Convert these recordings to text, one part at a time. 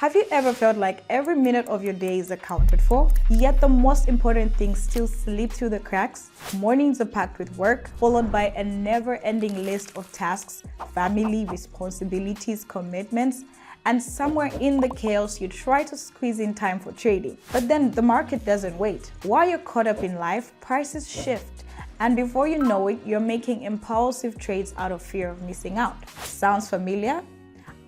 Have you ever felt like every minute of your day is accounted for, yet the most important things still slip through the cracks? Mornings are packed with work, followed by a never-ending list of tasks, family, responsibilities, commitments, and somewhere in the chaos, you try to squeeze in time for trading. But then the market doesn't wait. While you're caught up in life, prices shift. And before you know it, you're making impulsive trades out of fear of missing out. Sounds familiar?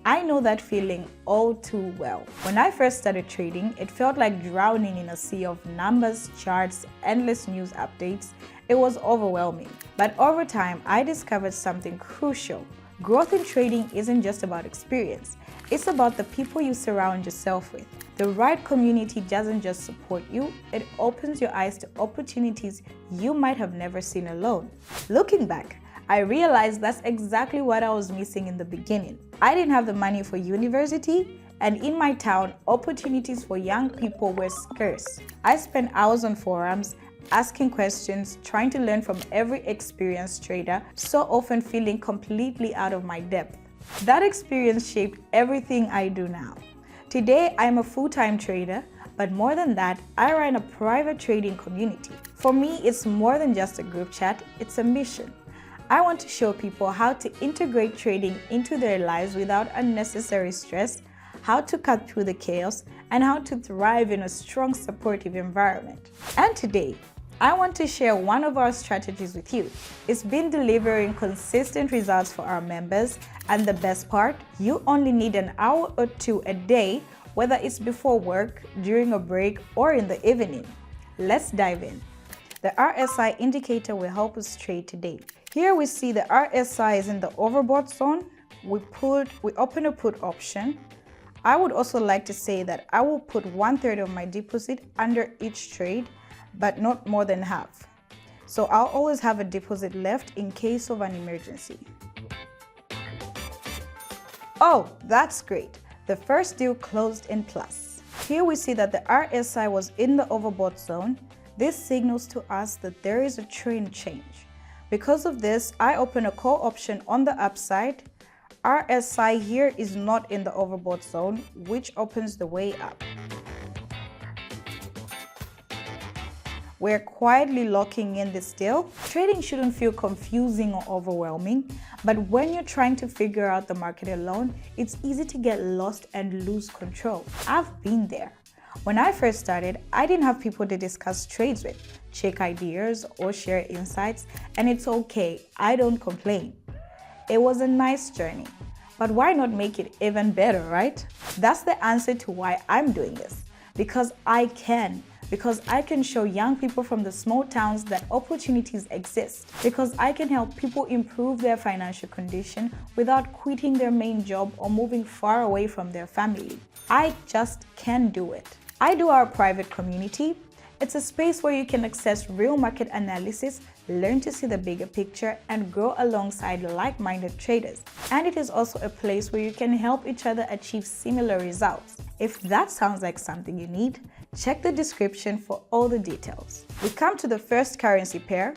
I know that feeling all too well. When I first started trading, it felt like drowning in a sea of numbers, charts, endless news updates. It was overwhelming. But over time, I discovered something crucial. Growth in trading isn't just about experience. It's about the people you surround yourself with. The right community doesn't just support you, it opens your eyes to opportunities you might have never seen alone. Looking back, I realized that's exactly what I was missing in the beginning. I didn't have the money for university, and in my town, opportunities for young people were scarce. I spent hours on forums, asking questions, trying to learn from every experienced trader, so often feeling completely out of my depth. That experience shaped everything I do now. Today, I'm a full-time trader, but more than that, I run a private trading community. For me, it's more than just a group chat, it's a mission. I want to show people how to integrate trading into their lives without unnecessary stress, how to cut through the chaos, and how to thrive in a strong, supportive environment. And today, I want to share one of our strategies with you. It's been delivering consistent results for our members, and the best part, you only need an hour or two a day, whether it's before work, during a break, or in the evening. Let's dive in. The RSI indicator will help us trade today. Here we see the RSI is in the overbought zone. We open a put option. I would also like to say that I will put 1/3 of my deposit under each trade, but not more than half. So I'll always have a deposit left in case of an emergency. Oh, that's great. The first deal closed in plus. Here we see that the RSI was in the overbought zone. This signals to us that there is a trend change. Because of this, I open a call option on the upside. RSI here is not in the overbought zone, which opens the way up. We're quietly locking in this deal. Trading shouldn't feel confusing or overwhelming, but when you're trying to figure out the market alone, it's easy to get lost and lose control. I've been there. When I first started, I didn't have people to discuss trades with, check ideas, or share insights, and it's okay, I don't complain. It was a nice journey, but why not make it even better, right? That's the answer to why I'm doing this. Because I can show young people from the small towns that opportunities exist. Because I can help people improve their financial condition without quitting their main job or moving far away from their family. I just can do it. I do our private community. It's a space where you can access real market analysis, learn to see the bigger picture, and grow alongside like-minded traders. And it is also a place where you can help each other achieve similar results. If that sounds like something you need, check the description for all the details. We come to the first currency pair.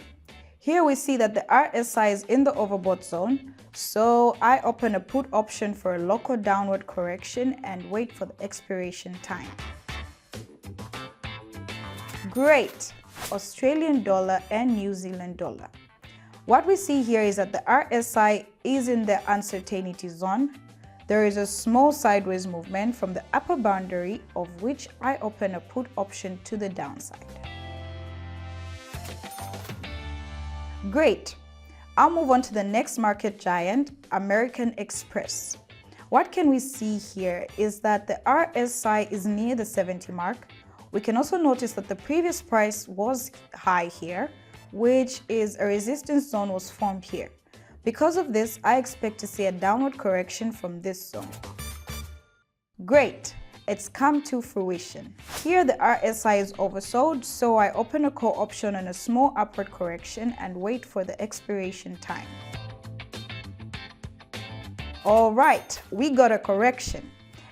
Here we see that the RSI is in the overbought zone, so I open a put option for a local downward correction and wait for the expiration time. Great! Australian dollar and New Zealand dollar. What we see here is that the RSI is in the uncertainty zone. There is a small sideways movement from the upper boundary, of which I open a put option to the downside. Great! I'll move on to the next market giant, American Express. What can we see here is that the RSI is near the 70 mark. We can also notice that the previous price was high here, which is a resistance zone was formed here. Because of this, I expect to see a downward correction from this zone. Great! It's come to fruition. Here the RSI is oversold, so I open a call option on a small upward correction and wait for the expiration time. All right, we got a correction.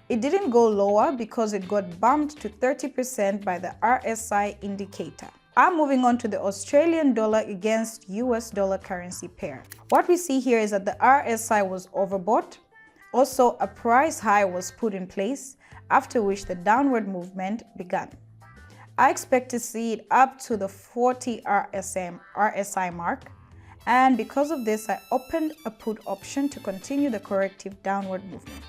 It didn't go lower because it got bumped to 30% by the RSI indicator. I'm moving on to the Australian dollar against US dollar currency pair. What we see here is that the RSI was overbought. Also, a price high was put in place, after which the downward movement began. I expect to see it up to the 40 RSI mark, and because of this, I opened a put option to continue the corrective downward movement.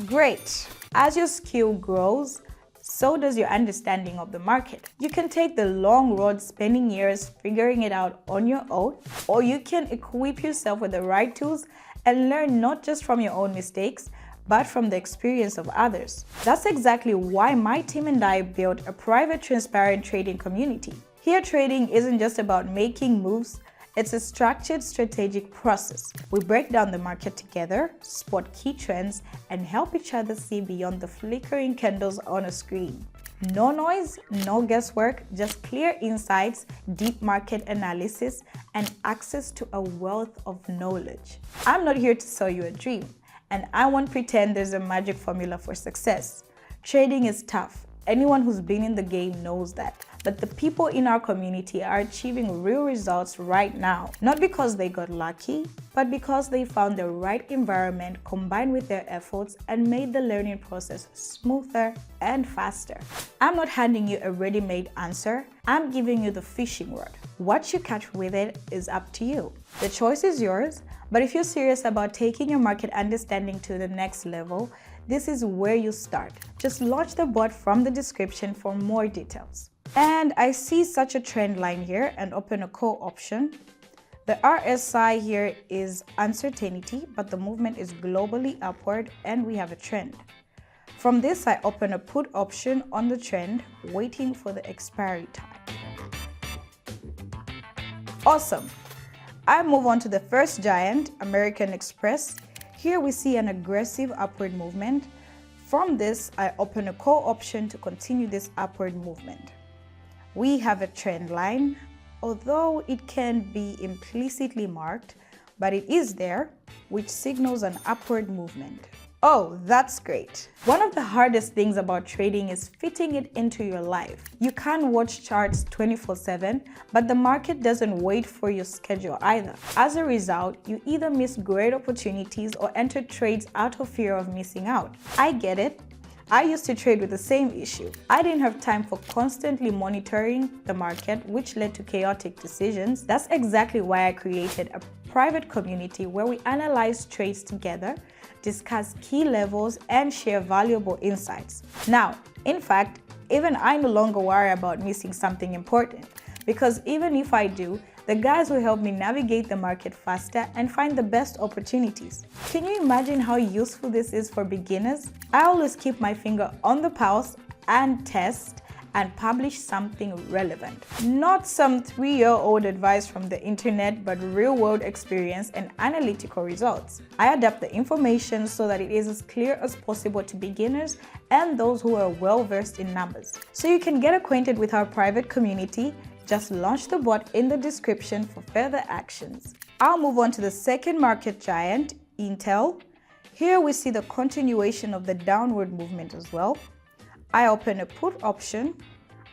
Great! As your skill grows, so does your understanding of the market. You can take the long road spending years figuring it out on your own, or you can equip yourself with the right tools and learn not just from your own mistakes, but from the experience of others. That's exactly why my team and I built a private, transparent trading community. Here, trading isn't just about making moves, it's a structured, strategic process. We break down the market together, spot key trends, and help each other see beyond the flickering candles on a screen. No noise, no guesswork, just clear insights, deep market analysis, and access to a wealth of knowledge. I'm not here to sell you a dream, and I won't pretend there's a magic formula for success. Trading is tough. Anyone who's been in the game knows that. But the people in our community are achieving real results right now, not because they got lucky, but because they found the right environment combined with their efforts and made the learning process smoother and faster. I'm not handing you a ready-made answer, I'm giving you the fishing rod. What you catch with it is up to you. The choice is yours, but if you're serious about taking your market understanding to the next level, this is where you start. Just launch the bot from the description for more details. And I see such a trend line here and open a call option. The RSI here is uncertainty, but the movement is globally upward and we have a trend. From this, I open a put option on the trend, waiting for the expiry time. Awesome. I move on to the first giant, American Express. Here we see an aggressive upward movement. From this, I open a call option to continue this upward movement. We have a trend line, although it can be implicitly marked, but it is there, which signals an upward movement. Oh, that's great. One of the hardest things about trading is fitting it into your life. You can't watch charts 24/7, but the market doesn't wait for your schedule either. As a result, you either miss great opportunities or enter trades out of fear of missing out. I get it. I used to trade with the same issue. I didn't have time for constantly monitoring the market, which led to chaotic decisions. That's exactly why I created a private community where we analyze trades together, discuss key levels, and share valuable insights. Now, in fact, even I no longer worry about missing something important, because even if I do, the guys will help me navigate the market faster and find the best opportunities. Can you imagine how useful this is for beginners? I always keep my finger on the pulse and test and publish something relevant. Not some 3-year-old advice from the internet, but real-world experience and analytical results. I adapt the information so that it is as clear as possible to beginners and those who are well-versed in numbers. So you can get acquainted with our private community. Just launch the bot in the description for further actions. I'll move on to the second market giant, Intel. Here we see the continuation of the downward movement as well. I open a put option.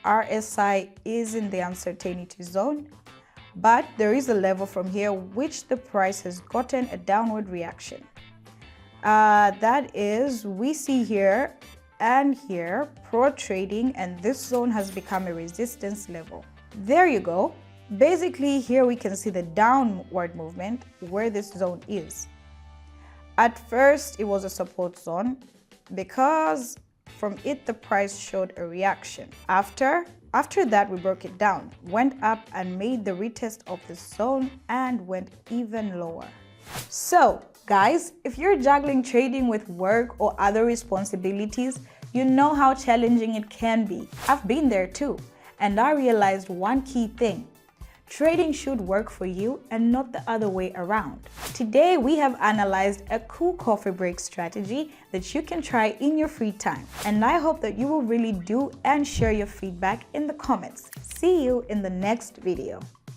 RSI is in the uncertainty zone, but there is a level from here which the price has gotten a downward reaction. That is, we see here and here pro trading, and this zone has become a resistance level. There you go. Basically, here we can see the downward movement where this zone is. At first, it was a support zone because from it, the price showed a reaction. After that, we broke it down, went up and made the retest of the zone and went even lower. So, guys, if you're juggling trading with work or other responsibilities, you know how challenging it can be. I've been there too. And I realized one key thing. Trading should work for you and not the other way around. Today, we have analyzed a cool coffee break strategy that you can try in your free time. And I hope that you will really do and share your feedback in the comments. See you in the next video.